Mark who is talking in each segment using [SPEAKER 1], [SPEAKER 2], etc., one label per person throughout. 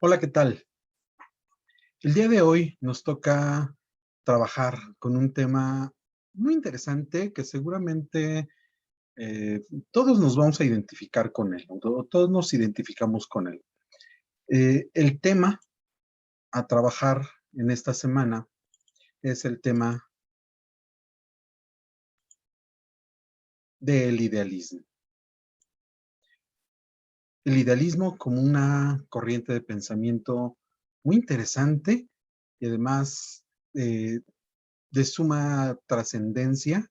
[SPEAKER 1] Hola, ¿qué tal? El día de hoy nos toca trabajar con un tema muy interesante que seguramente eh, todos nos vamos a identificar con él, o todos nos identificamos con él. El tema a trabajar en esta semana es el tema del idealismo. El idealismo como una corriente de pensamiento muy interesante y además eh, de suma trascendencia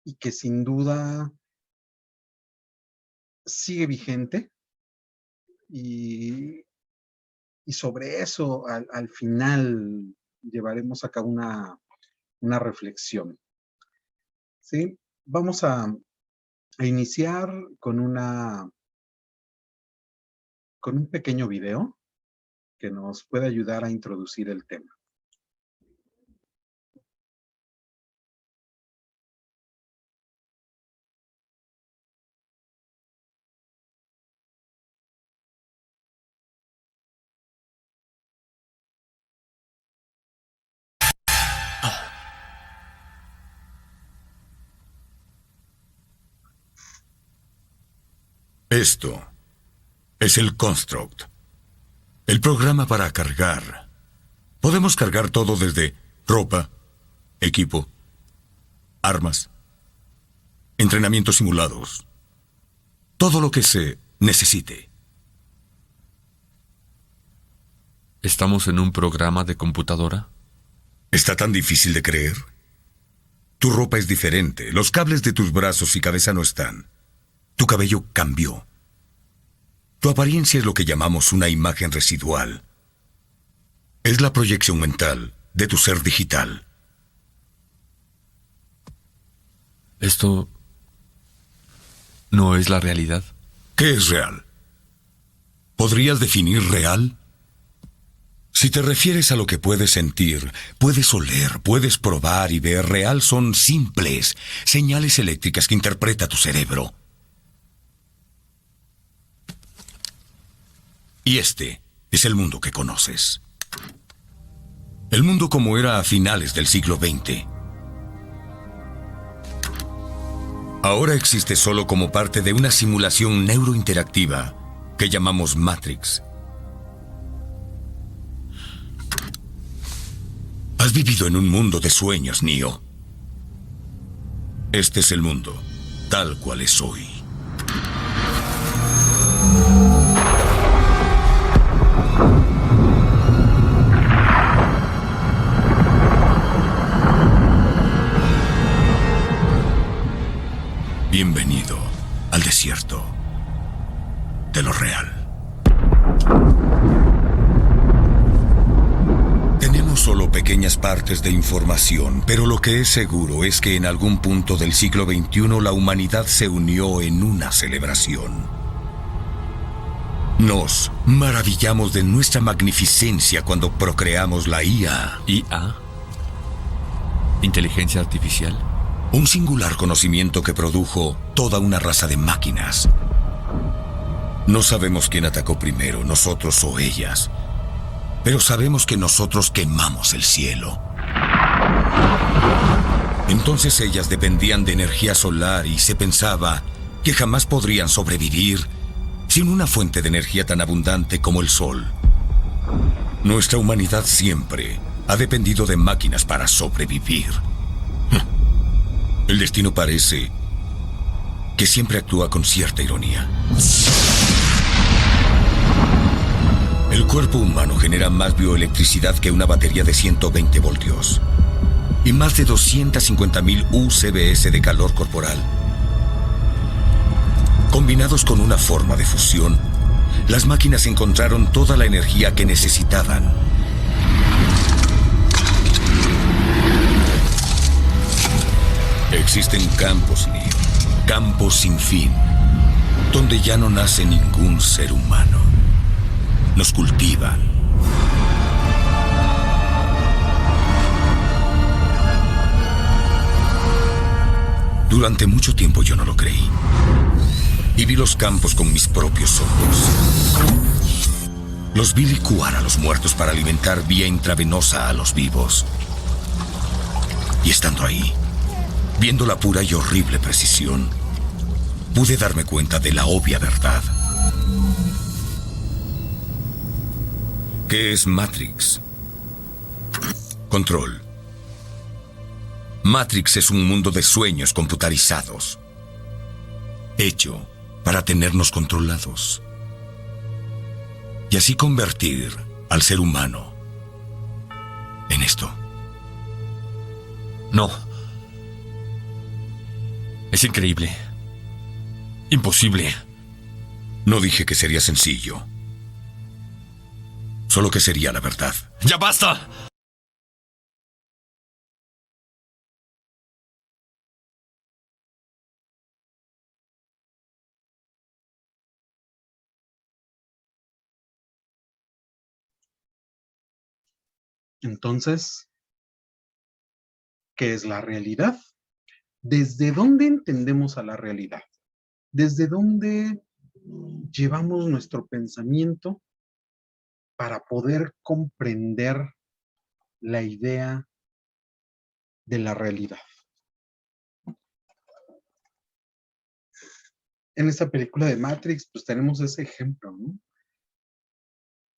[SPEAKER 1] y que sin duda sigue vigente y, y sobre eso al final llevaremos a cabo una reflexión. ¿Sí? Vamos a iniciar con un pequeño video que nos puede ayudar a introducir el tema.
[SPEAKER 2] Esto es el Construct, el programa para cargar. Podemos cargar todo desde ropa, equipo, armas, entrenamientos simulados, todo lo que se necesite.
[SPEAKER 3] ¿Estamos en un programa de computadora?
[SPEAKER 2] ¿Está tan difícil de creer? Tu ropa es diferente, los cables de tus brazos y cabeza no están. Tu cabello cambió. Tu apariencia es lo que llamamos una imagen residual. Es la proyección mental de tu ser digital.
[SPEAKER 3] ¿Esto no es la realidad?
[SPEAKER 2] ¿Qué es real? ¿Podrías definir real? Si te refieres a lo que puedes sentir, puedes oler, puedes probar y ver, real son simples señales eléctricas que interpreta tu cerebro. Y este es el mundo que conoces. El mundo como era a finales del siglo XX. Ahora existe solo como parte de una simulación neurointeractiva que llamamos Matrix. Has vivido en un mundo de sueños, Neo. Este es el mundo, tal cual es hoy. Bienvenido al desierto de lo real. Tenemos solo pequeñas partes de información, pero lo que es seguro es que en algún punto del siglo XXI la humanidad se unió en una celebración. Nos maravillamos de nuestra magnificencia cuando procreamos la IA.
[SPEAKER 3] ¿IA? ¿Inteligencia artificial?
[SPEAKER 2] Un singular conocimiento que produjo toda una raza de máquinas. No sabemos quién atacó primero, nosotros o ellas. Pero sabemos que nosotros quemamos el cielo. Entonces ellas dependían de energía solar y se pensaba que jamás podrían sobrevivir sin una fuente de energía tan abundante como el sol. Nuestra humanidad siempre ha dependido de máquinas para sobrevivir. El destino parece que siempre actúa con cierta ironía. El cuerpo humano genera más bioelectricidad que una batería de 120 voltios y más de 250.000 UCBS de calor corporal. Combinados con una forma de fusión, las máquinas encontraron toda la energía que necesitaban. Existen campos, Neo, campos sin fin, donde ya no nace ningún ser humano. Nos cultivan. Durante mucho tiempo yo no lo creí. Y vi los campos con mis propios ojos. Los vi licuar a los muertos para alimentar vía intravenosa a los vivos. Y estando ahí, viendo la pura y horrible precisión, pude darme cuenta de la obvia verdad. ¿Qué es Matrix? Control. Matrix es un mundo de sueños computarizados, hecho para tenernos controlados. Y así convertir al ser humano en esto.
[SPEAKER 3] No. Es increíble. Imposible.
[SPEAKER 2] No dije que sería sencillo. Solo que sería la verdad.
[SPEAKER 3] ¡Ya basta!
[SPEAKER 1] Entonces, ¿qué es la realidad? ¿Desde dónde entendemos a la realidad? ¿Desde dónde llevamos nuestro pensamiento para poder comprender la idea de la realidad? En esta película de Matrix, pues tenemos ese ejemplo, ¿no?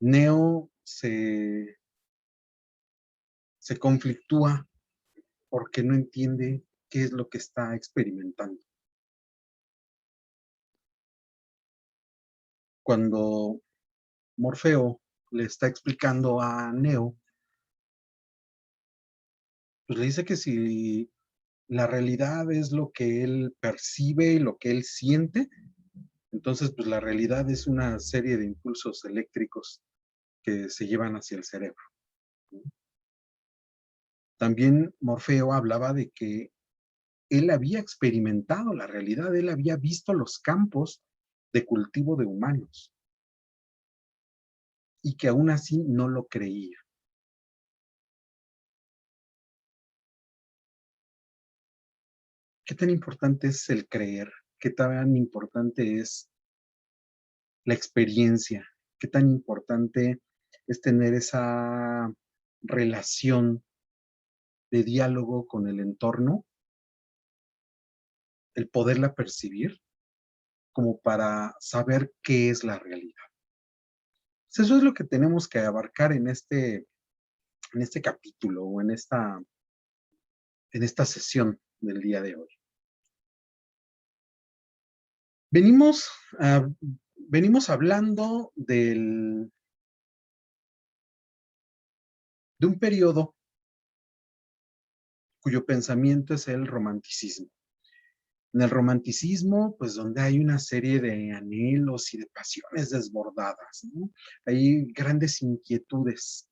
[SPEAKER 1] Neo se conflictúa porque no entiende qué es lo que está experimentando. Cuando Morfeo le está explicando a Neo, pues le dice que si la realidad es lo que él percibe y lo que él siente, entonces pues la realidad es una serie de impulsos eléctricos que se llevan hacia el cerebro. También Morfeo hablaba de que él había experimentado la realidad, él había visto los campos de cultivo de humanos y que aún así no lo creía. ¿Qué tan importante es el creer? ¿Qué tan importante es la experiencia? ¿Qué tan importante es tener esa relación de diálogo con el entorno, el poderla percibir como para saber qué es la realidad? Pues eso es lo que tenemos que abarcar en este capítulo o en esta sesión del día de hoy. Venimos, uh, venimos hablando de un periodo cuyo pensamiento es el romanticismo. En el romanticismo, pues donde hay una serie de anhelos y de pasiones desbordadas, ¿no? Hay grandes inquietudes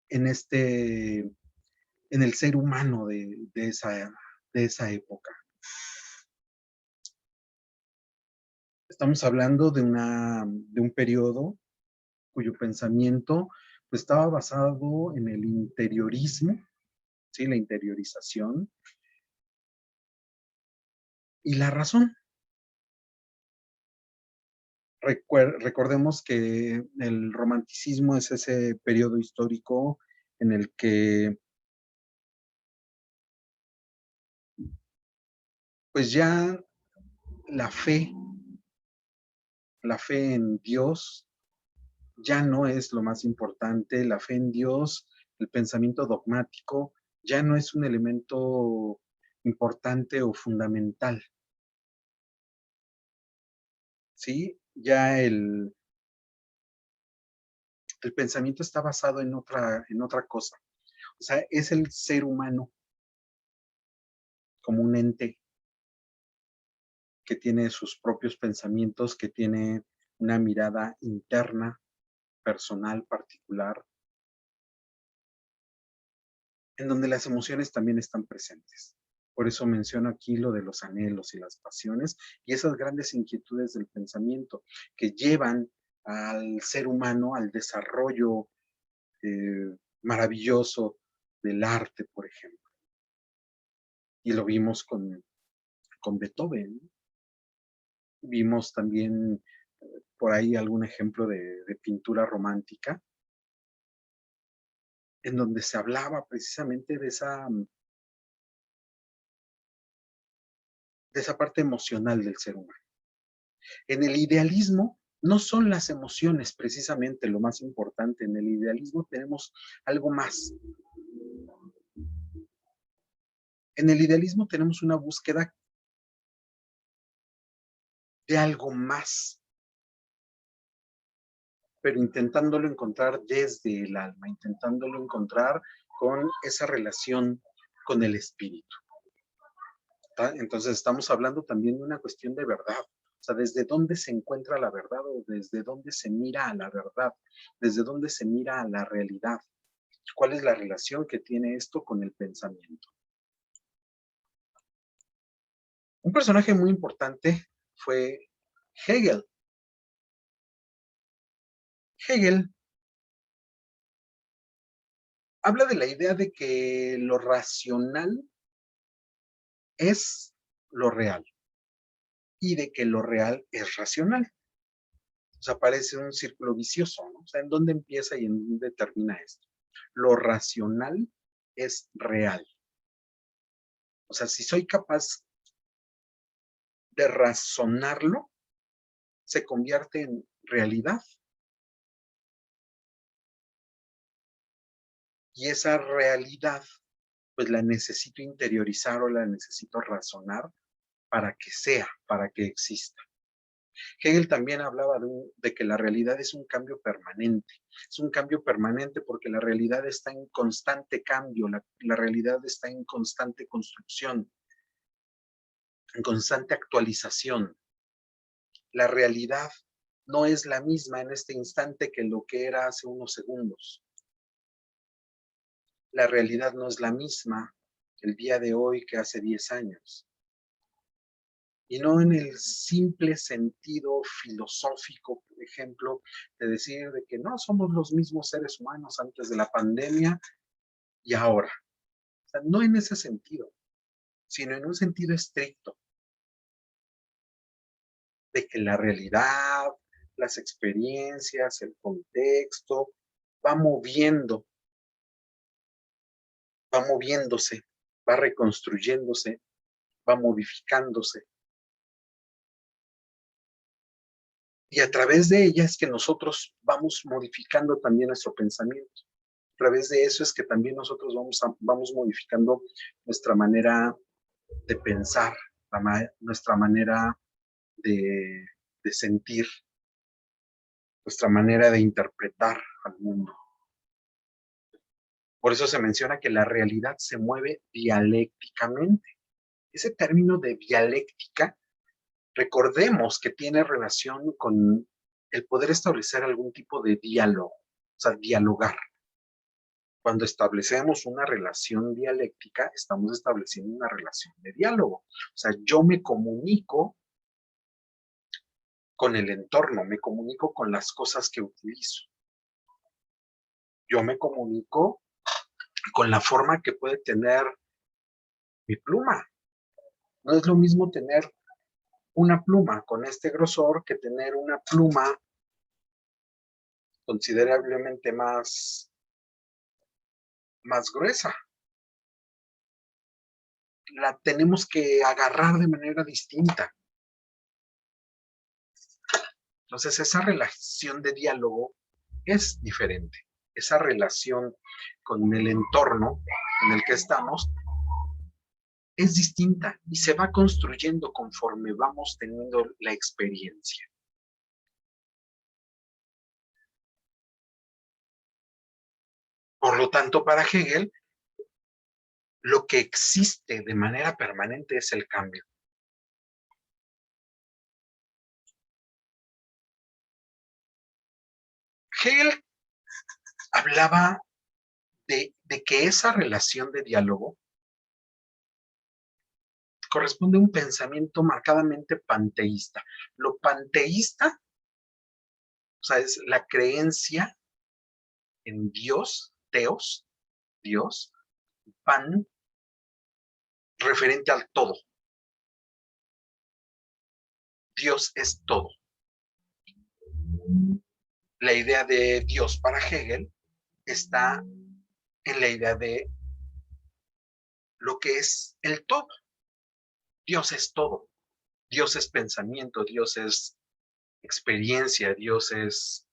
[SPEAKER 1] en en el ser humano de esa época. Estamos hablando de un periodo cuyo pensamiento pues, estaba basado en el interiorismo, ¿sí? La interiorización y la razón. Recordemos que el romanticismo es ese periodo histórico en el que pues ya la la fe en Dios ya no es lo más importante, la fe en Dios, el pensamiento dogmático ya no es un elemento importante o fundamental, ¿sí? Ya el pensamiento está basado en otra cosa. O sea, es el ser humano como un ente que tiene sus propios pensamientos, que tiene una mirada interna, personal, particular, en donde las emociones también están presentes. Por eso menciono aquí lo de los anhelos y las pasiones y esas grandes inquietudes del pensamiento que llevan al ser humano al desarrollo maravilloso del arte, por ejemplo. Y lo vimos con Beethoven. Vimos también por ahí algún ejemplo de pintura romántica, en donde se hablaba precisamente de esa parte emocional del ser humano. En el idealismo no son las emociones precisamente lo más importante. En el idealismo tenemos algo más. En el idealismo tenemos una búsqueda de algo más, pero intentándolo encontrar desde el alma, intentándolo encontrar con esa relación con el espíritu. Entonces estamos hablando también de una cuestión de verdad. O sea, desde dónde se encuentra la verdad o desde dónde se mira a la verdad, desde dónde se mira a la realidad. ¿Cuál es la relación que tiene esto con el pensamiento? Un personaje muy importante fue Hegel. Hegel habla de la idea de que lo racional es lo real y de que lo real es racional. O sea, parece un círculo vicioso, ¿no? O sea, ¿en dónde empieza y en dónde termina esto? Lo racional es real. O sea, si soy capaz de razonarlo, se convierte en realidad. Y esa realidad, pues la necesito interiorizar o la necesito razonar para que sea, para que exista. Hegel también hablaba de que la realidad es un cambio permanente. Es un cambio permanente porque la realidad está en constante cambio, la realidad está en constante construcción, en constante actualización. La realidad no es la misma en este instante que lo que era hace unos segundos. La realidad no es la misma el día de hoy que hace 10 años. Y no en el simple sentido filosófico, por ejemplo, de decir de que no somos los mismos seres humanos antes de la pandemia y ahora. O sea, no en ese sentido, sino en un sentido estricto, de que la realidad, las experiencias, el contexto, va moviendo, va moviéndose, va reconstruyéndose, va modificándose. Y a través de ella es que nosotros vamos modificando también nuestro pensamiento. A través de eso es que también nosotros vamos modificando nuestra manera de pensar, nuestra manera de, de sentir, nuestra manera de interpretar al mundo. Por eso se menciona que la realidad se mueve dialécticamente. Ese término de dialéctica, recordemos que tiene relación con el poder establecer algún tipo de diálogo, o sea, dialogar. Cuando establecemos una relación dialéctica, estamos estableciendo una relación de diálogo. O sea, yo me comunico con el entorno, me comunico con las cosas que utilizo. Yo me comunico con la forma que puede tener mi pluma. No es lo mismo tener una pluma con este grosor que tener una pluma considerablemente más gruesa. La tenemos que agarrar de manera distinta. Entonces, esa relación de diálogo es diferente. Esa relación con el entorno en el que estamos es distinta y se va construyendo conforme vamos teniendo la experiencia. Por lo tanto, para Hegel, lo que existe de manera permanente es el cambio. Hegel hablaba de que esa relación de diálogo corresponde a un pensamiento marcadamente panteísta. Lo panteísta, o sea, es la creencia en Dios, teos, Dios, pan, referente al todo. Dios es todo. La idea de Dios para Hegel está en la idea de lo que es el todo. Dios es todo. Dios es pensamiento, Dios es experiencia, Dios es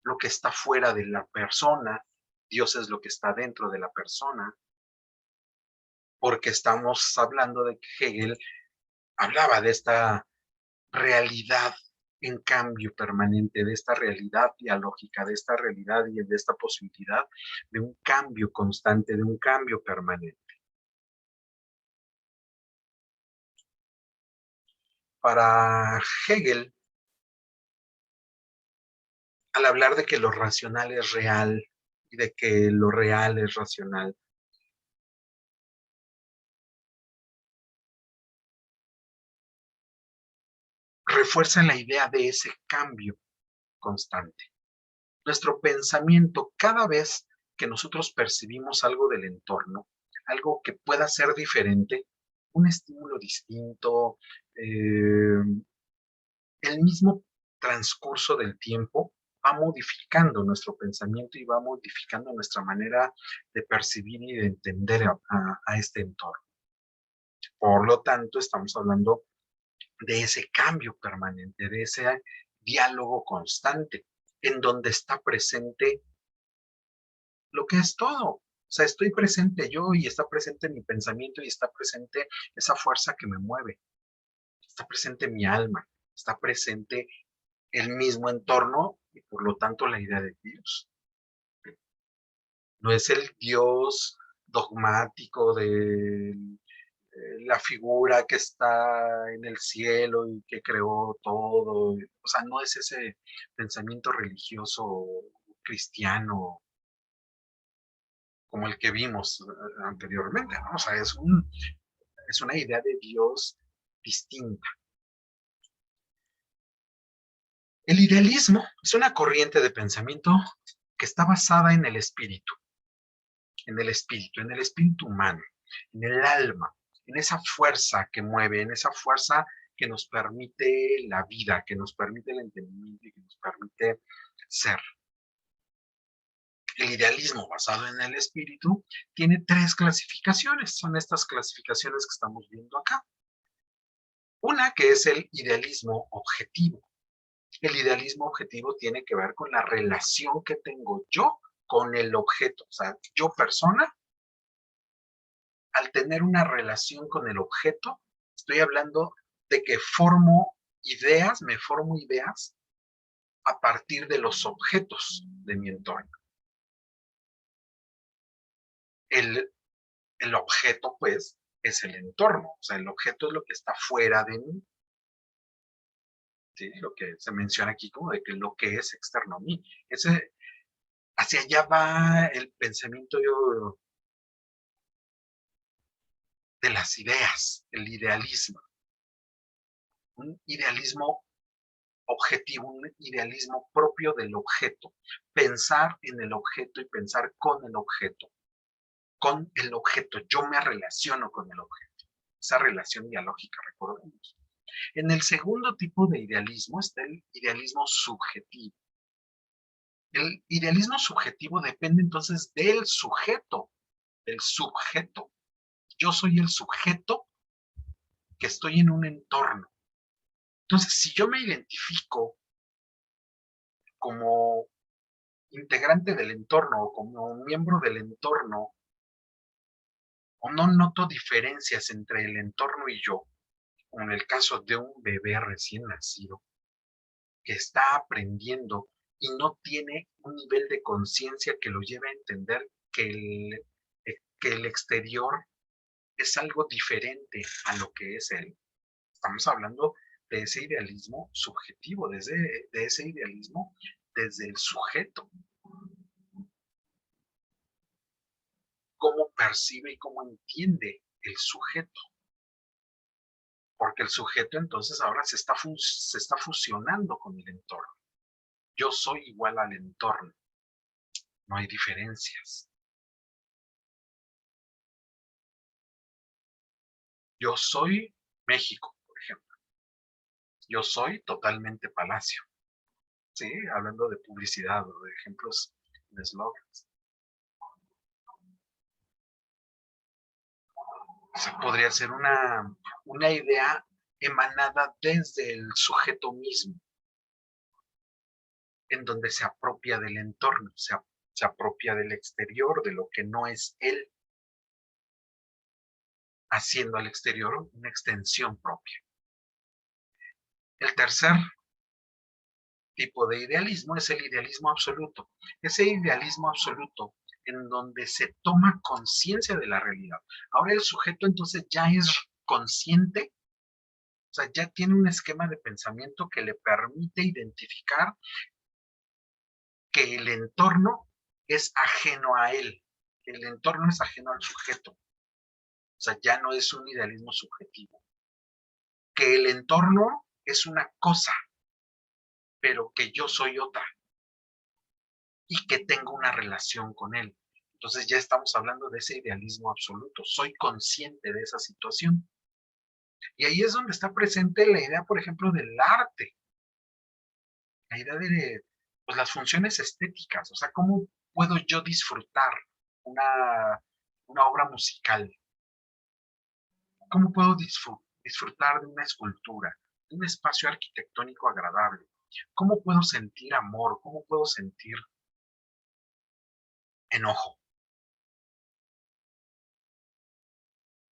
[SPEAKER 1] lo que está fuera de la persona, Dios es lo que está dentro de la persona, porque estamos hablando de que Hegel hablaba de esta realidad en cambio permanente, de esta realidad dialógica, de esta realidad y de esta posibilidad de un cambio constante, de un cambio permanente. Para Hegel, al hablar de que lo racional es real y de que lo real es racional, refuerza la idea de ese cambio constante. Nuestro pensamiento, cada vez que nosotros percibimos algo del entorno, algo que pueda ser diferente, un estímulo distinto, el mismo transcurso del tiempo va modificando nuestro pensamiento y va modificando nuestra manera de percibir y de entender a este entorno. Por lo tanto, estamos hablando de ese cambio permanente, de ese diálogo constante, en donde está presente lo que es todo. O sea, estoy presente yo y está presente mi pensamiento y está presente esa fuerza que me mueve, está presente mi alma, está presente el mismo entorno y por lo tanto la idea de Dios. No es el Dios dogmático de la figura que está en el cielo y que creó todo. O sea, no es ese pensamiento religioso cristiano como el que vimos anteriormente, ¿no? O sea, es una idea de Dios distinta. El idealismo es una corriente de pensamiento que está basada en el espíritu humano, en el alma, en esa fuerza que mueve, en esa fuerza que nos permite la vida, que nos permite el entendimiento y que nos permite ser. El idealismo basado en el espíritu tiene tres clasificaciones. Son estas clasificaciones que estamos viendo acá. Una que es el idealismo objetivo. El idealismo objetivo tiene que ver con la relación que tengo yo con el objeto. O sea, yo persona, al tener una relación con el objeto, estoy hablando de que me formo ideas a partir de los objetos de mi entorno. El, el objeto, pues, es el entorno. O sea, el objeto es lo que está fuera de mí. ¿Sí? Lo que se menciona aquí como de que lo que es externo a mí. Hacia allá va el pensamiento de las ideas, el idealismo. Un idealismo objetivo, un idealismo propio del objeto. Pensar en el objeto y pensar con el objeto. Con el objeto, yo me relaciono con el objeto. Esa relación dialógica, recordemos. En el segundo tipo de idealismo está el idealismo subjetivo. El idealismo subjetivo depende entonces del sujeto, del sujeto. Yo soy el sujeto que estoy en un entorno. Entonces, si yo me identifico como integrante del entorno o como miembro del entorno, o no noto diferencias entre el entorno y yo, como en el caso de un bebé recién nacido, que está aprendiendo y no tiene un nivel de conciencia que lo lleve a entender que el exterior es algo diferente a lo que es él. Estamos hablando de ese idealismo subjetivo, de ese idealismo desde el sujeto, cómo percibe y cómo entiende el sujeto, porque el sujeto entonces ahora se está fusionando con el entorno. Yo soy igual al entorno, no hay diferencias. Yo soy México, por ejemplo. Yo soy totalmente Palacio. Sí, hablando de publicidad o de ejemplos de slogans. O sea, podría ser una idea emanada desde el sujeto mismo, en donde se apropia del entorno, se apropia del exterior, de lo que no es él, haciendo al exterior una extensión propia. El tercer tipo de idealismo es el idealismo absoluto. Ese idealismo absoluto en donde se toma conciencia de la realidad. Ahora el sujeto entonces ya es consciente, o sea, ya tiene un esquema de pensamiento que le permite identificar que el entorno es ajeno a él, que el entorno es ajeno al sujeto. O sea, ya no es un idealismo subjetivo. Que el entorno es una cosa, pero que yo soy otra y que tengo una relación con él. Entonces ya estamos hablando de ese idealismo absoluto. Soy consciente de esa situación. Y ahí es donde está presente la idea, por ejemplo, del arte. La idea de pues, las funciones estéticas. O sea, ¿cómo puedo yo disfrutar una obra musical? ¿Cómo puedo disfrutar de una escultura, de un espacio arquitectónico agradable? ¿Cómo puedo sentir amor? ¿Cómo puedo sentir enojo?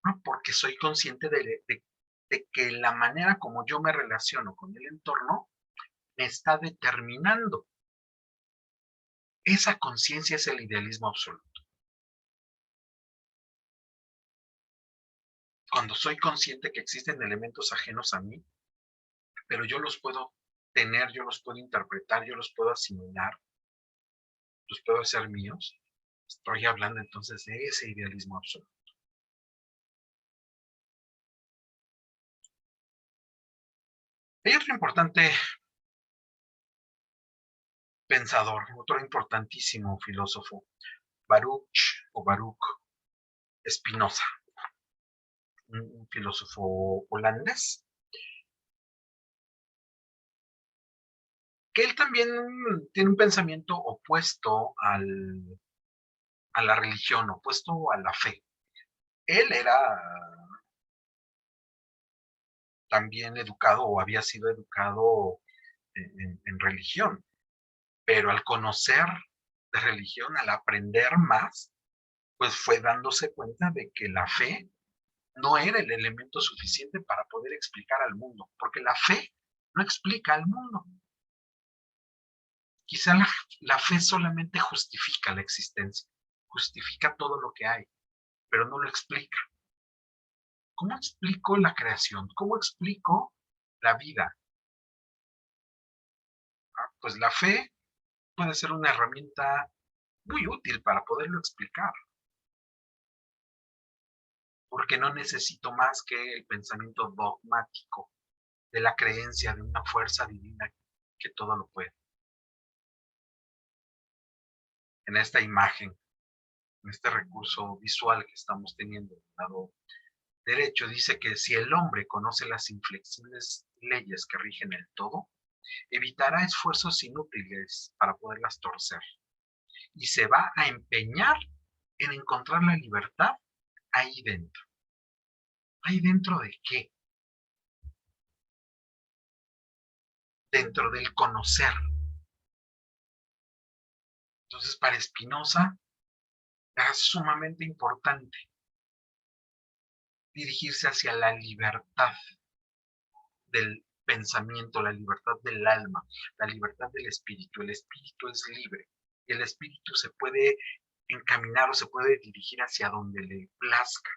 [SPEAKER 1] ¿No? Porque soy consciente de que la manera como yo me relaciono con el entorno me está determinando. Esa conciencia es el idealismo absoluto. Cuando soy consciente que existen elementos ajenos a mí, pero yo los puedo tener, yo los puedo interpretar, yo los puedo asimilar, los puedo hacer míos, estoy hablando entonces de ese idealismo absoluto. Hay otro importante pensador, otro importantísimo filósofo, Baruch Spinoza, un filósofo holandés, que él también tiene un pensamiento opuesto a la religión, opuesto a la fe. Él era también educado o había sido educado en religión, pero al conocer de religión, al aprender más, pues fue dándose cuenta de que la fe no era el elemento suficiente para poder explicar al mundo, porque la fe no explica al mundo. Quizá la fe solamente justifica la existencia, justifica todo lo que hay, pero no lo explica. ¿Cómo explico la creación? ¿Cómo explico la vida? Pues la fe puede ser una herramienta muy útil para poderlo explicar, porque no necesito más que el pensamiento dogmático de la creencia de una fuerza divina que todo lo puede. En esta imagen, en este recurso visual que estamos teniendo del lado derecho, dice que si el hombre conoce las inflexibles leyes que rigen el todo, evitará esfuerzos inútiles para poderlas torcer y se va a empeñar en encontrar la libertad ahí dentro. ¿Ahí dentro de qué? Dentro del conocer. Entonces, para Spinoza era sumamente importante dirigirse hacia la libertad del pensamiento, la libertad del alma, la libertad del espíritu. El espíritu es libre. El espíritu se puede encaminar o se puede dirigir hacia donde le plazca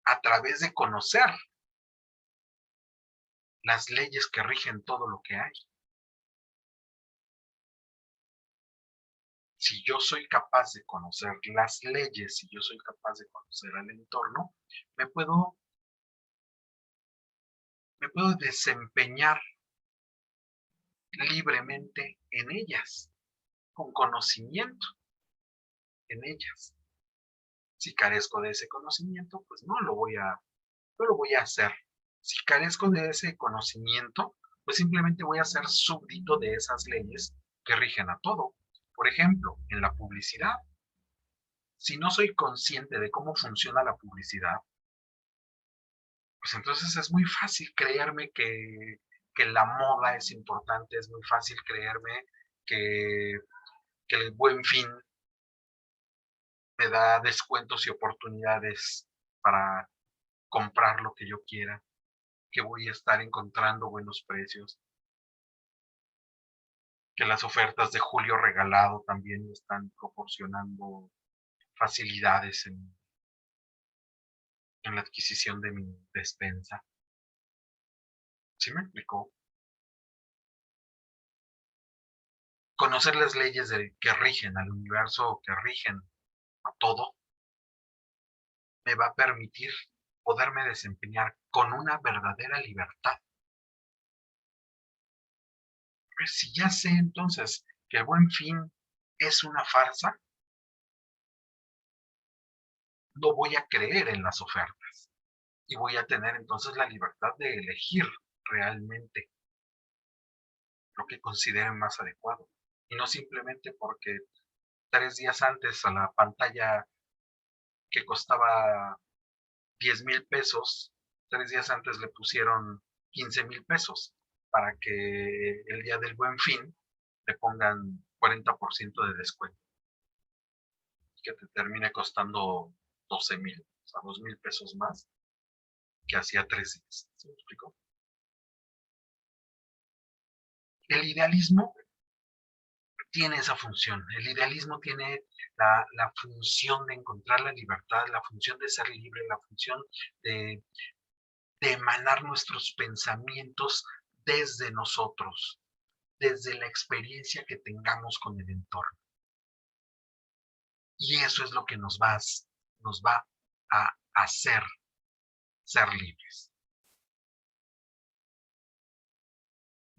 [SPEAKER 1] a través de conocer las leyes que rigen todo lo que hay. Si yo soy capaz de conocer las leyes, si yo soy capaz de conocer el entorno, me puedo, me puedo desempeñar libremente en ellas, con conocimiento en ellas. Si carezco de ese conocimiento, pues no lo voy a hacer. Si carezco de ese conocimiento,
[SPEAKER 4] pues simplemente voy a ser súbdito de esas leyes que rigen a todo. Por ejemplo, en la publicidad, si no soy consciente de cómo funciona la publicidad, pues entonces es muy fácil creerme que la moda es importante, es muy fácil creerme que, que el Buen Fin me da descuentos y oportunidades para comprar lo que yo quiera, que voy a estar encontrando buenos precios, que las ofertas de Julio Regalado también me están proporcionando facilidades en la adquisición de mi despensa. ¿Sí me explicó? Conocer las leyes que rigen al universo, que rigen a todo, me va a permitir poderme desempeñar con una verdadera libertad. Pues si ya sé entonces que el Buen Fin es una farsa, no voy a creer en las ofertas y voy a tener entonces la libertad de elegir realmente lo que considere más adecuado. Y no simplemente porque 3 días antes a la pantalla que costaba 10,000 pesos, 3 días antes le pusieron 15,000 pesos para que el día del Buen Fin le pongan 40% de descuento, que te termine costando 12,000, o sea, 2,000 pesos más que hacía 3 días. ¿Se me explicó? El idealismo tiene esa función. El idealismo tiene la función de encontrar la libertad, la función de ser libre, la función de, de emanar nuestros pensamientos desde nosotros, desde la experiencia que tengamos con el entorno. Y eso es lo que nos va a hacer ser libres.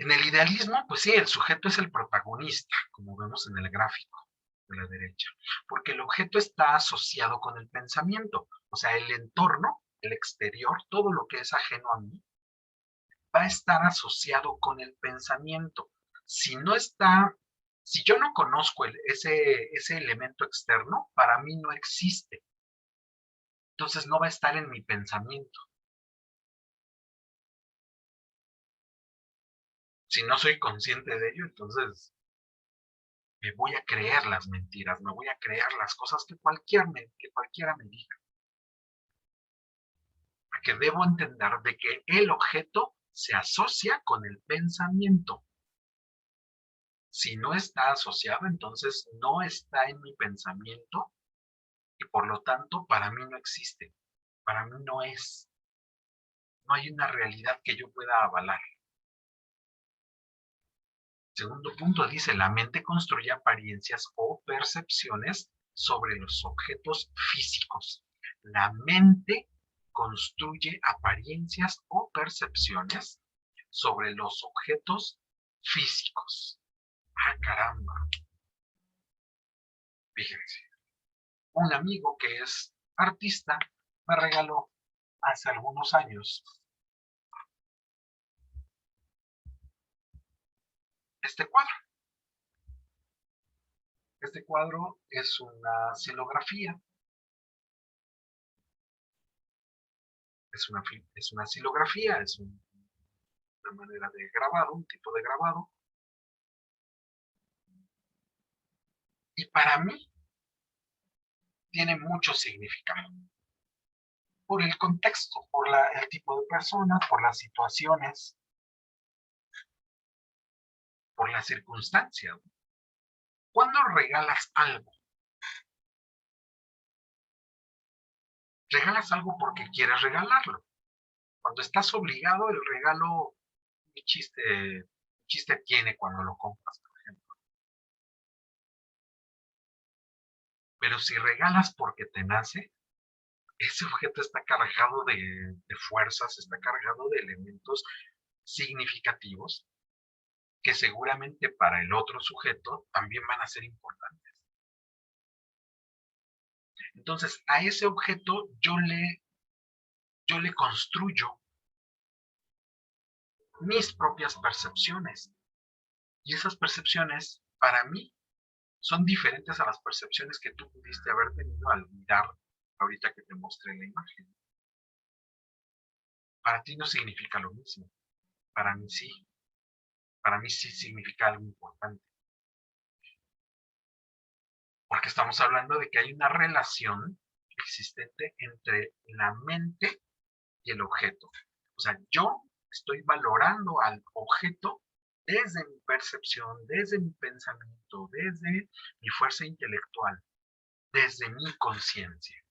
[SPEAKER 4] En el idealismo, pues sí, el sujeto es el protagonista, como vemos en el gráfico de la derecha, porque el objeto está asociado con el pensamiento, o sea, el entorno, el exterior, todo lo que es ajeno a mí, va a estar asociado con el pensamiento. Si no está, si yo no conozco ese elemento externo, para mí no existe. Entonces no va a estar en mi pensamiento. Si no soy consciente de ello, entonces me voy a creer las mentiras, me voy a creer las cosas que cualquiera me diga. Porque debo entender de que el objeto se asocia con el pensamiento. Si no está asociado, entonces no está en mi pensamiento y por lo tanto para mí no existe, para mí no es, no hay una realidad que yo pueda avalar. Segundo punto dice, la mente construye apariencias o percepciones sobre los objetos físicos. La mente construye apariencias o percepciones sobre los objetos físicos. Ah, caramba. Fíjense, un amigo que es artista me regaló hace algunos años este cuadro. Este cuadro es una silografía, es una silografía, es una manera de grabado, un tipo de grabado. Y para mí tiene mucho significado. Por el contexto, por el tipo de persona, por las situaciones, por las circunstancias. Cuando regalas algo, regalas algo porque quieres regalarlo. Cuando estás obligado, el regalo, ¿qué chiste tiene cuando lo compras, por ejemplo? Pero si regalas porque te nace, ese objeto está cargado de fuerzas, está cargado de elementos significativos que seguramente para el otro sujeto también van a ser importantes. Entonces, a ese objeto yo le construyo mis propias percepciones. Y esas percepciones, para mí, son diferentes a las percepciones que tú pudiste haber tenido al mirar ahorita que te mostré la imagen. Para ti no significa lo mismo. Para mí sí. Para mí sí significa algo importante. Porque estamos hablando de que hay una relación existente entre la mente y el objeto. O sea, yo estoy valorando al objeto desde mi percepción, desde mi pensamiento, desde mi fuerza intelectual, desde mi conciencia.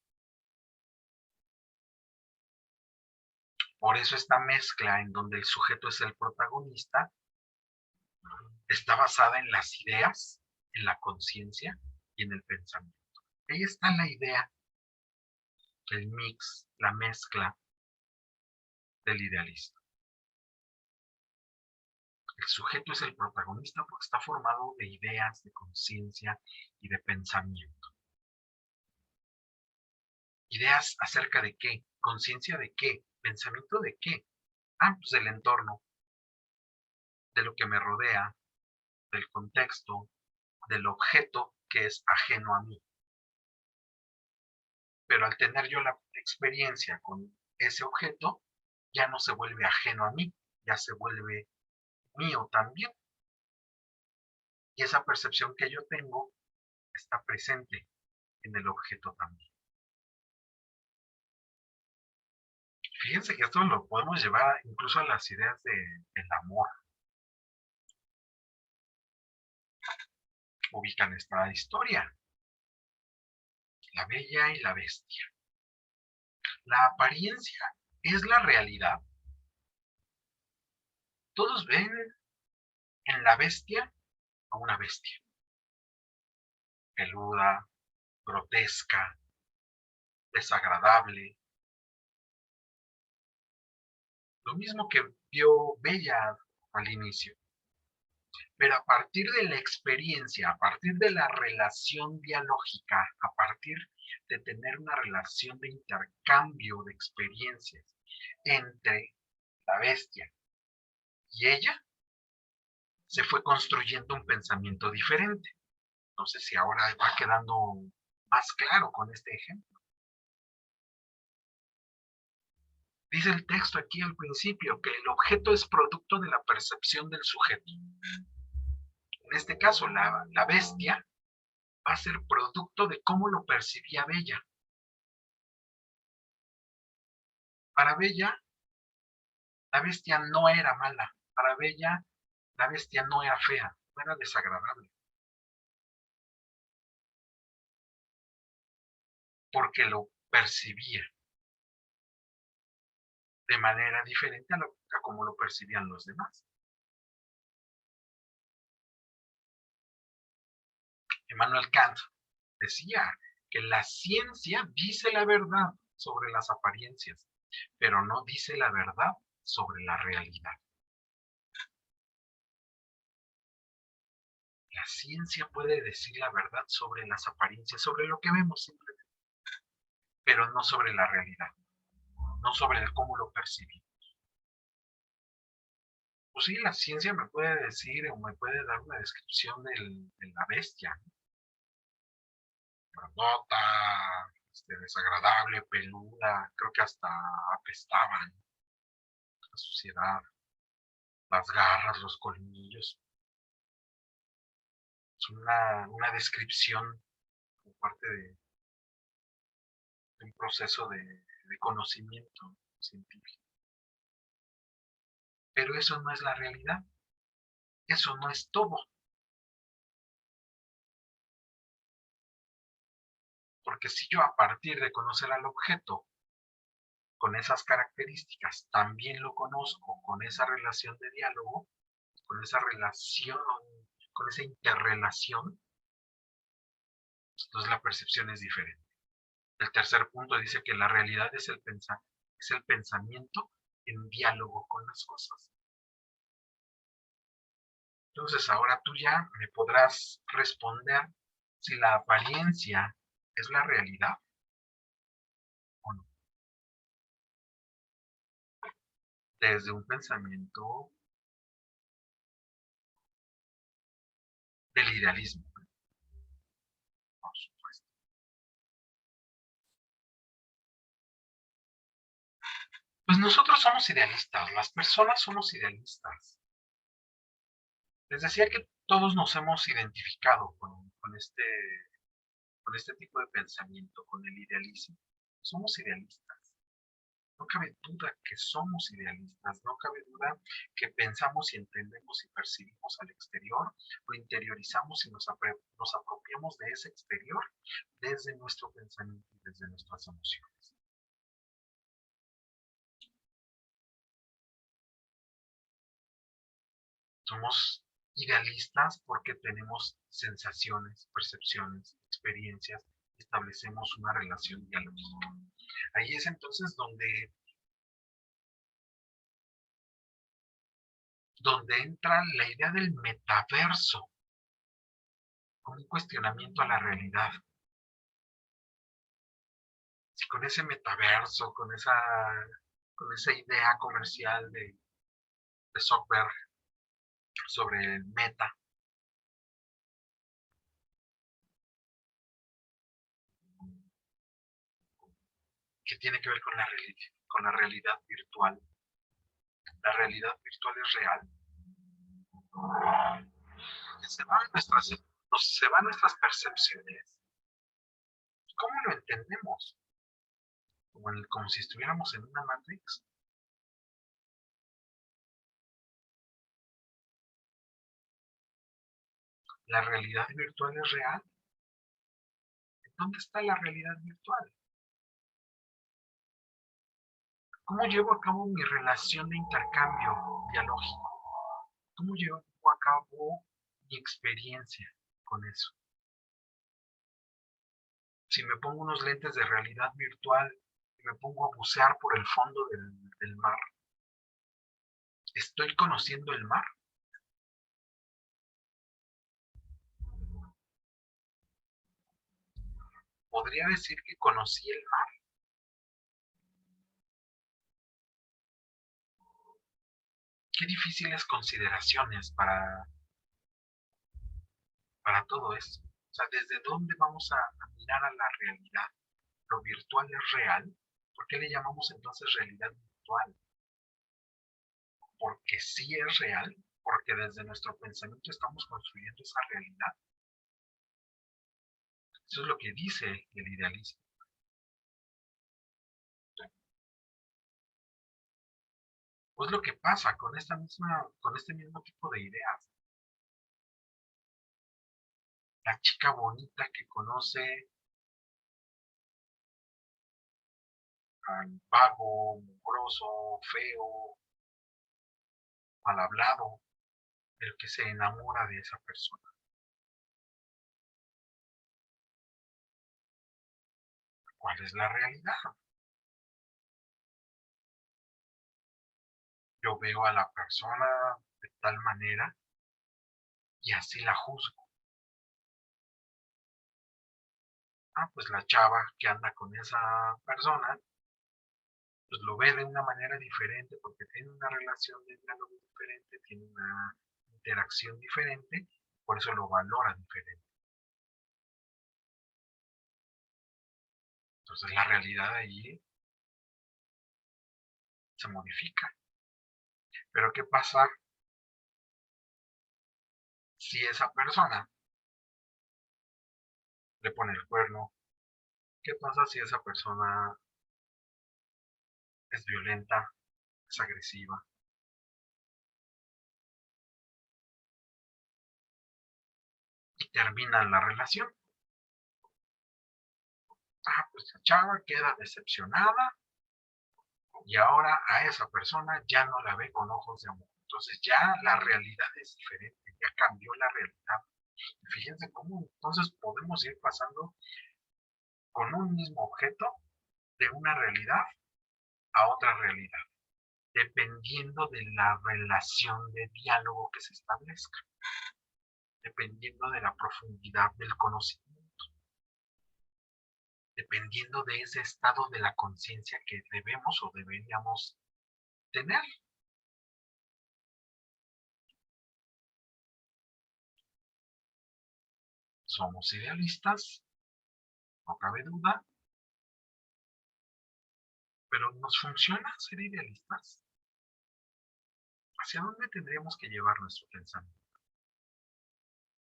[SPEAKER 4] Por eso esta mezcla en donde el sujeto es el protagonista está basada en las ideas, en la conciencia y en el pensamiento. Ahí está la idea, el mix, la mezcla del idealista. El sujeto es el protagonista porque está formado de ideas, de conciencia y de pensamiento. ¿Ideas acerca de qué? ¿Conciencia de qué? ¿Pensamiento de qué? Pues del entorno, de lo que me rodea, del contexto, del objeto que es ajeno a mí. Pero al tener yo la experiencia con ese objeto, ya no se vuelve ajeno a mí, ya se vuelve mío también. Y esa percepción que yo tengo está presente en el objeto también. Fíjense que esto lo podemos llevar incluso a las ideas del amor. Ubican esta historia, la bella y la bestia. La apariencia es la realidad. Todos ven en la bestia a una bestia. Peluda, grotesca, desagradable. Lo mismo que vio Bella al inicio. Pero a partir de la experiencia, a partir de la relación dialógica, a partir de tener una relación de intercambio de experiencias entre la bestia y ella, se fue construyendo un pensamiento diferente. No sé si ahora va quedando más claro con este ejemplo. Dice el texto aquí al principio que el objeto es producto de la percepción del sujeto. En este caso, la bestia va a ser producto de cómo lo percibía Bella. Para Bella, la bestia no era mala. Para Bella, la bestia no era fea, no era desagradable. Porque lo percibía de manera diferente a como lo percibían los demás. Immanuel Kant decía que la ciencia dice la verdad sobre las apariencias, pero no dice la verdad sobre la realidad. La ciencia puede decir la verdad sobre las apariencias, sobre lo que vemos simplemente, pero no sobre la realidad, no sobre el cómo lo percibimos. Pues sí, la ciencia me puede decir o me puede dar una descripción de la bestia. Grandota, desagradable, peluda, creo que hasta apestaban. La suciedad, las garras, los colmillos. Es una descripción por parte de un proceso de conocimiento científico. Pero eso no es la realidad. Eso no es todo. Porque si yo a partir de conocer al objeto con esas características también lo conozco con esa relación de diálogo, con esa relación, con esa interrelación, entonces la percepción es diferente. El tercer punto dice que la realidad es el pensamiento en diálogo con las cosas. Entonces ahora tú ya me podrás responder si la apariencia es la realidad o no. desde un pensamiento del idealismo, por supuesto. Pues nosotros somos idealistas, las personas somos idealistas. Les decía que todos nos hemos identificado con este tipo de pensamiento, con el idealismo. Somos idealistas. No cabe duda que somos idealistas, no cabe duda que pensamos y entendemos y percibimos al exterior, lo interiorizamos y nos apropiamos de ese exterior desde nuestro pensamiento y desde nuestras emociones. Somos idealistas porque tenemos sensaciones, percepciones, experiencias, establecemos una relación dialógica. Ahí es entonces donde entra la idea del metaverso, como un cuestionamiento a la realidad. Si con ese metaverso, con esa idea comercial de software sobre el meta, que tiene que ver con la realidad virtual. La realidad virtual es real. Se van nuestras percepciones. ¿Cómo lo entendemos? Como si estuviéramos en una Matrix. ¿La realidad virtual es real? ¿Dónde está la realidad virtual? ¿Cómo llevo a cabo mi relación de intercambio dialógico? ¿Cómo llevo a cabo mi experiencia con eso? Si me pongo unos lentes de realidad virtual y me pongo a bucear por el fondo del mar, ¿estoy conociendo el mar? ¿Podría decir que conocí el mar? Qué difíciles consideraciones para todo esto. O sea, ¿desde dónde vamos a mirar a la realidad? ¿Lo virtual es real? ¿Por qué le llamamos entonces realidad virtual? Porque sí es real, porque desde nuestro pensamiento estamos construyendo esa realidad. Eso es lo que dice el idealismo. Pues lo que pasa con este mismo tipo de ideas. La chica bonita que conoce al vago, mugroso, feo, mal hablado, el que se enamora de esa persona. ¿Cuál es la realidad? Yo veo a la persona de tal manera y así la juzgo. Ah, pues la chava que anda con esa persona, pues lo ve de una manera diferente porque tiene una relación de diálogo diferente, tiene una interacción diferente, por eso lo valora diferente. Entonces la realidad allí se modifica. Pero ¿qué pasa si esa persona le pone el cuerno? ¿Qué pasa si esa persona es violenta, es agresiva? Y termina la relación. Ah, pues la chava queda decepcionada y ahora a esa persona ya no la ve con ojos de amor. Entonces ya la realidad es diferente, ya cambió la realidad. Fíjense cómo entonces podemos ir pasando con un mismo objeto de una realidad a otra realidad, dependiendo de la relación de diálogo que se establezca, dependiendo de la profundidad del conocimiento, dependiendo de ese estado de la conciencia que debemos o deberíamos tener. Somos idealistas, no cabe duda, pero ¿nos funciona ser idealistas? ¿Hacia dónde tendríamos que llevar nuestro pensamiento?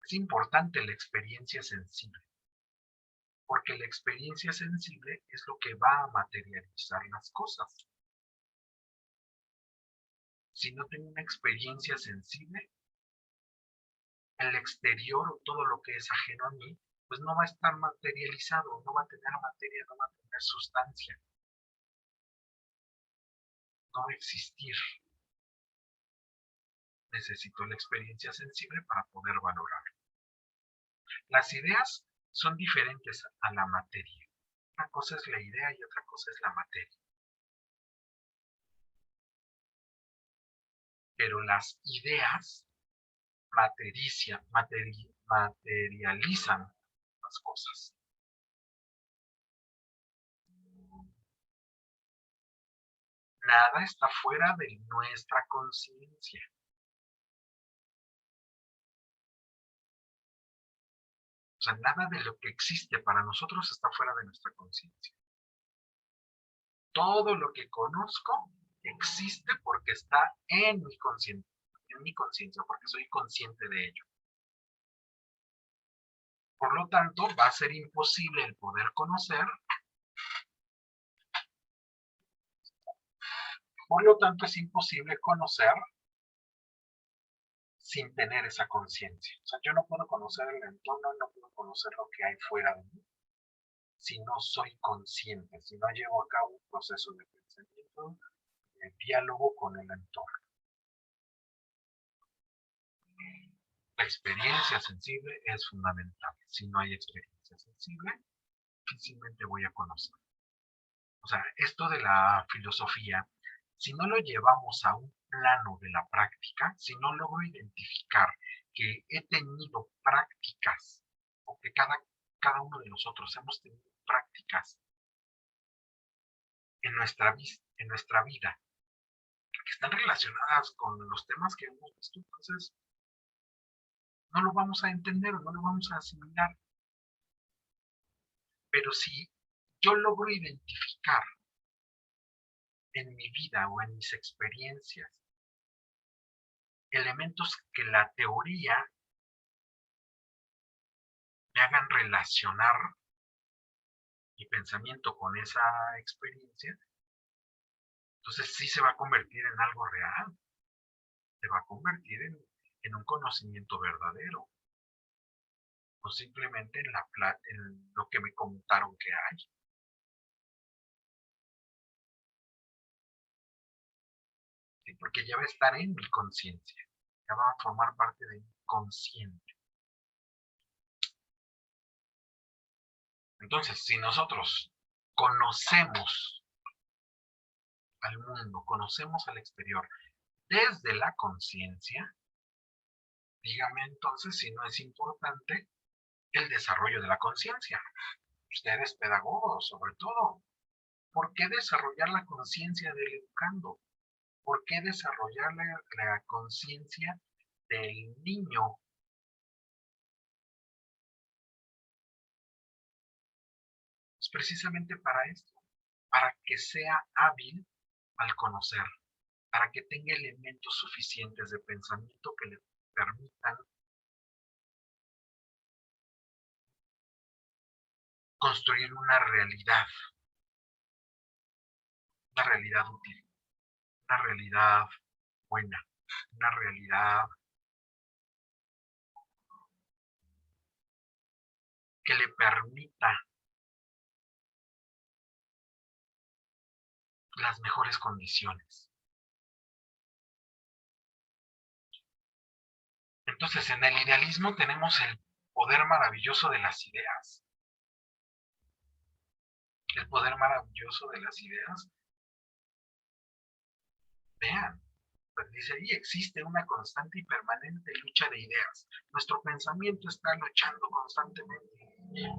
[SPEAKER 4] Es importante la experiencia sensible, porque la experiencia sensible es lo que va a materializar las cosas. Si no tengo una experiencia sensible, el exterior o todo lo que es ajeno a mí, pues no va a estar materializado, no va a tener materia, no va a tener sustancia, no va a existir. Necesito la experiencia sensible para poder valorarlo. Las ideas son diferentes a la materia. Una cosa es la idea y otra cosa es la materia. Pero las ideas materializan las cosas. Nada está fuera de nuestra conciencia. O sea, nada de lo que existe para nosotros está fuera de nuestra conciencia. Todo lo que conozco existe porque está en mi conciencia, porque soy consciente de ello. Por lo tanto, va a ser imposible el poder conocer. Por lo tanto, es imposible conocer sin tener esa conciencia. O sea, yo no puedo conocer el entorno, no puedo conocer lo que hay fuera de mí, si no soy consciente, si no llevo a cabo un proceso de pensamiento, de diálogo con el entorno. La experiencia sensible es fundamental. Si no hay experiencia sensible, difícilmente voy a conocer. O sea, esto de la filosofía, si no lo llevamos a un plano de la práctica, si no logro identificar que he tenido prácticas, o que cada uno de nosotros hemos tenido prácticas en nuestra vida, que están relacionadas con los temas que hemos visto, entonces no lo vamos a entender o no lo vamos a asimilar. Pero si yo logro identificar en mi vida o en mis experiencias elementos que la teoría me hagan relacionar mi pensamiento con esa experiencia, entonces sí se va a convertir en algo real, se va a convertir en un conocimiento verdadero, no simplemente en lo que me contaron que hay. ¿Sí? Porque ya va a estar en mi conciencia, ya va a formar parte de mi consciente. Entonces, si nosotros conocemos al mundo, conocemos al exterior desde la conciencia, dígame entonces si no es importante el desarrollo de la conciencia. Ustedes pedagogos, sobre todo, ¿por qué desarrollar la conciencia del educando? ¿Por qué desarrollar la conciencia del niño? Es precisamente para esto, para que sea hábil al conocer, para que tenga elementos suficientes de pensamiento que le permitan construir una realidad útil, una realidad buena, una realidad que le permita las mejores condiciones. Entonces, en el idealismo tenemos el poder maravilloso de las ideas. El poder maravilloso de las ideas. Vean, pues dice ahí, existe una constante y permanente lucha de ideas. Nuestro pensamiento está luchando constantemente,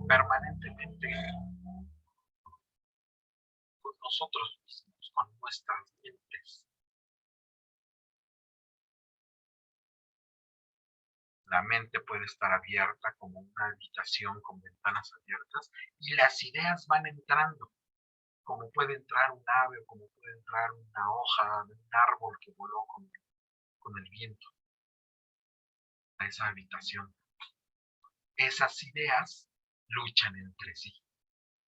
[SPEAKER 4] permanentemente, con nosotros mismos, con nuestras mentes. La mente puede estar abierta como una habitación con ventanas abiertas y las ideas van entrando, como puede entrar un ave o como puede entrar una hoja de un árbol que voló con el viento a esa habitación. Esas ideas luchan entre sí.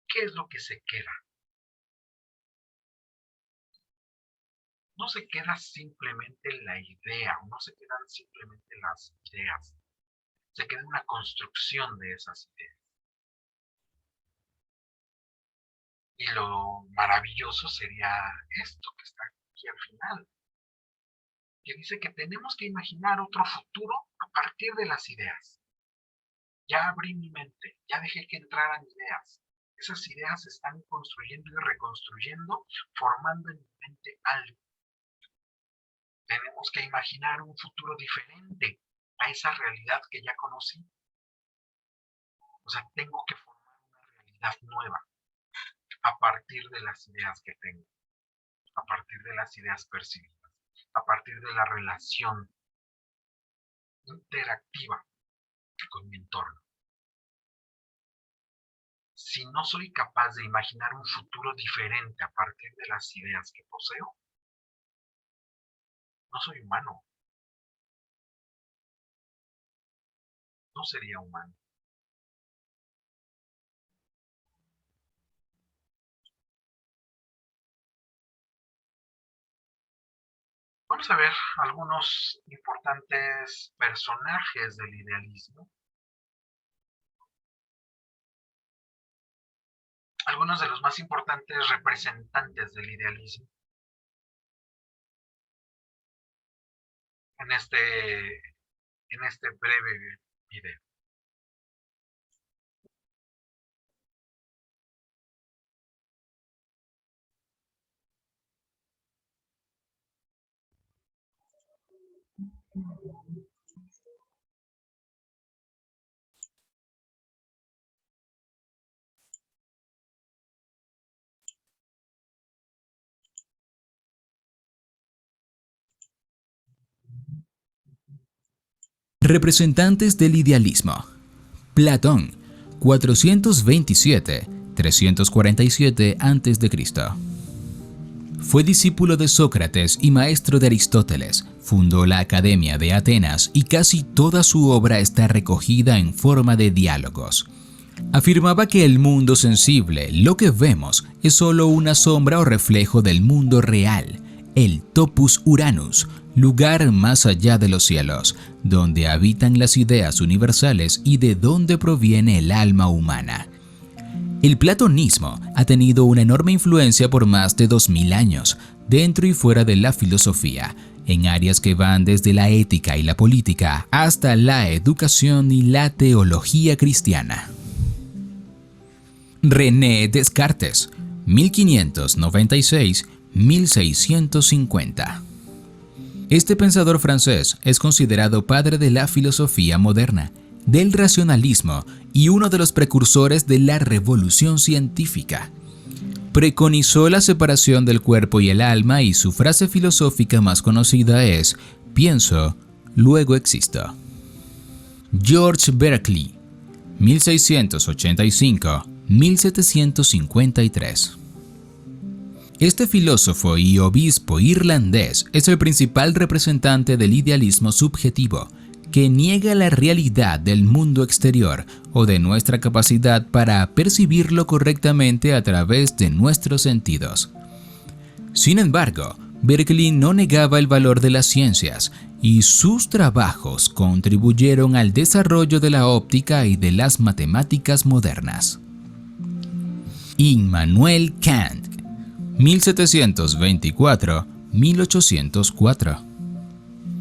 [SPEAKER 4] ¿Qué es lo que se queda? No se queda simplemente la idea, o no se quedan simplemente las ideas. Se queda una construcción de esas ideas. Y lo maravilloso sería esto que está aquí al final, que dice que tenemos que imaginar otro futuro a partir de las ideas. Ya abrí mi mente, ya dejé que entraran ideas. Esas ideas se están construyendo y reconstruyendo, formando en mi mente algo. Tenemos que imaginar un futuro diferente a esa realidad que ya conocí. O sea, tengo que formar una realidad nueva a partir de las ideas que tengo, a partir de las ideas percibidas, a partir de la relación interactiva con mi entorno. Si no soy capaz de imaginar un futuro diferente a partir de las ideas que poseo, no soy humano. No sería humano. Vamos a ver algunos importantes personajes del idealismo. Algunos de los más importantes representantes del idealismo en este breve video.
[SPEAKER 5] Representantes del idealismo. Platón, 427-347 a.C. Fue discípulo de Sócrates y maestro de Aristóteles. Fundó la Academia de Atenas y casi toda su obra está recogida en forma de diálogos. Afirmaba que el mundo sensible, lo que vemos, es solo una sombra o reflejo del mundo real, el Topus Uranus, lugar más allá de los cielos, donde habitan las ideas universales y de donde proviene el alma humana. El platonismo ha tenido una enorme influencia por más de 2000 años, dentro y fuera de la filosofía, en áreas que van desde la ética y la política hasta la educación y la teología cristiana. René Descartes, 1596-1650. Este pensador francés es considerado padre de la filosofía moderna, del racionalismo y uno de los precursores de la revolución científica. Preconizó la separación del cuerpo y el alma y su frase filosófica más conocida es «Pienso, luego existo». George Berkeley, 1685-1753. Este filósofo y obispo irlandés es el principal representante del idealismo subjetivo, que niega la realidad del mundo exterior o de nuestra capacidad para percibirlo correctamente a través de nuestros sentidos. Sin embargo, Berkeley no negaba el valor de las ciencias y sus trabajos contribuyeron al desarrollo de la óptica y de las matemáticas modernas. Immanuel Kant, 1724-1804.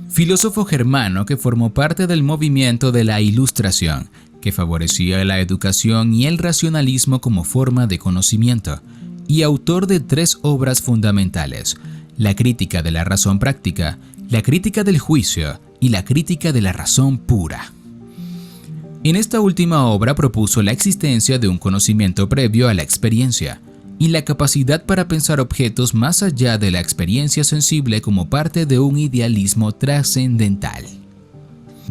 [SPEAKER 5] Filósofo germano que formó parte del movimiento de la Ilustración, que favorecía la educación y el racionalismo como forma de conocimiento, y autor de 3 obras fundamentales: La crítica de la razón práctica, La crítica del juicio y La crítica de la razón pura. En esta última obra propuso la existencia de un conocimiento previo a la experiencia, y la capacidad para pensar objetos más allá de la experiencia sensible como parte de un idealismo trascendental.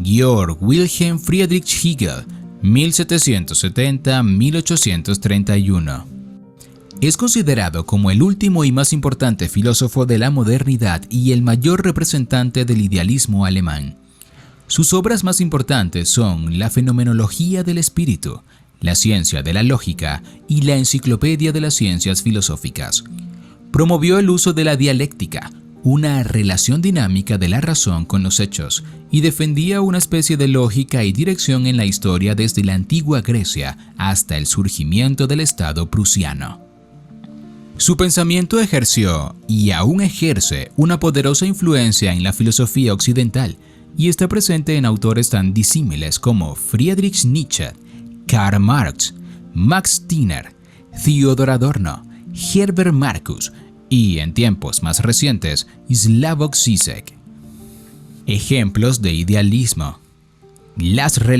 [SPEAKER 5] Georg Wilhelm Friedrich Hegel, 1770-1831. Es considerado como el último y más importante filósofo de la modernidad y el mayor representante del idealismo alemán. Sus obras más importantes son La Fenomenología del Espíritu, La Ciencia de la Lógica y La Enciclopedia de las Ciencias Filosóficas. Promovió el uso de la dialéctica, una relación dinámica de la razón con los hechos, y defendía una especie de lógica y dirección en la historia desde la antigua Grecia hasta el surgimiento del Estado prusiano. Su pensamiento ejerció, y aún ejerce, una poderosa influencia en la filosofía occidental, y está presente en autores tan disímiles como Friedrich Nietzsche, Karl Marx, Max Stirner, Theodor Adorno, Herbert Marcuse y, en tiempos más recientes, Slavoj Žižek. Ejemplos de idealismo. Las